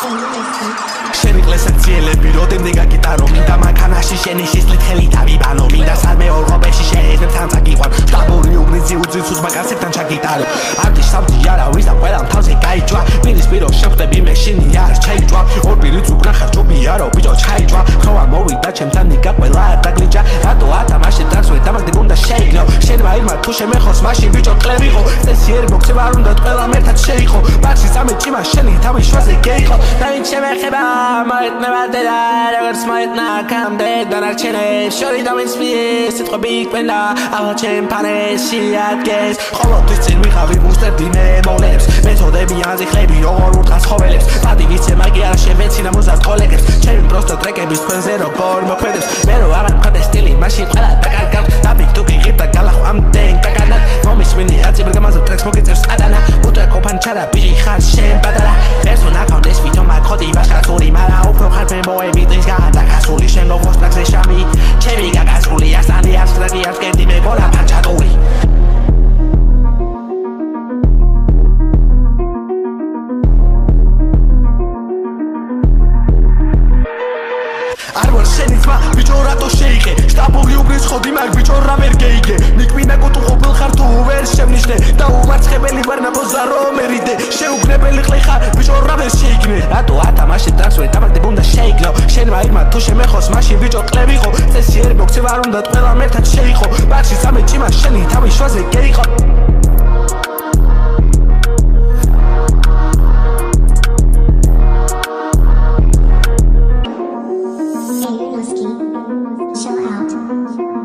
შენი კლასაციელები როდემდე გაგიტარო მინდა მანქანაში შენი შისლით ხელი დავიბანო მინდა სამეორ ღობეში შეეძებ თანცა გიყვან შტაბური უგრიზი უძიცუს მაგასებთან ჩაგიტარო არტი სამთი არავის და ყველა თავზე გაიჯვა პირისპირო შეხვდები მე შენი არ ჩაიჯვა ორ პირიც უკნახარ ჯობიარო ბიჭო ჩაიჯვა ხოა მოვიდა ჩემთან ნიკა ყველა დაგლიჯა რატო ათამაშე დარსვე დამაგდებ უნდა შეიგნო შენმა ირმა თუ შემეხოს მაშინ ბიჭო კლევიყო წესიერი მოქცევა არ უნდა ყველა მერთად შეიყო ბარში სამე ჭიმა შენი თავის შვაზე გეიყო დაინ შემეხება მოეთნება დედა როგორც მოეთნა კამდე დანარჩენებს შორი დამენსმიეს სიტყვები იკვენა აღარ ჩემ ფანეში ადგეს ყოველთვის წინ ვიყავი ვუსტერდი მე მოვლენებს მეთოდები აზიხლები როგორ ურტყას ხოველებს პადი ვიცე მაგი არა შევეცინა მოზარდ კოლეგებს ჩემი პროსტო ტრეკების თქვენზე როგორ მოქმედებს მე რო აღარ მყავდა სტილი მაშინ ყველა დაკარგავ დაბით თუ გიღებ და გალახო ამდენ დაკანად მომისმინი აწიბრგამაზე ტრეკს მოგიწევს ადანა უტრეკო ფანჩარა ბიჭი ხარ შენ პატარა პერსონა კონდეს ვითომ აკოდი ბაშკაცური მარა უფრო ხარ მემოები დღის გადაკასული შენ ლოგოს ტრაკზე შამი ჩემი გაგასული ასალი ასტრაგი ასკენდი მე გოლა ფანჩატური არ ვარ შენი ძმა ბიჭო რატო შეიღე შტაბული უგრის ხოდი მაგ ბიჭო რა ვერ გეიგე ნიკვინა კუტუ ყოფილ ხარ თუ ვერ შემნიშნე და უმარცხებელი ვარ ნაბოზა რომ ერიდე შეუგნებელი ხლი ხარ ბიჭო რა ვერ შეიგნე რატო ათამაშე დარსვე დამაგდებ უნდა შეიგნო შენმა ირმა თუ შემეხოს მაშინ ბიჭო კლევიყო წესიერი მოქცევა არ უნდა ყველა მერთად შეიყო ბარში სამე ჭიმა შენი თავის შვაზე გეიყო Chill out.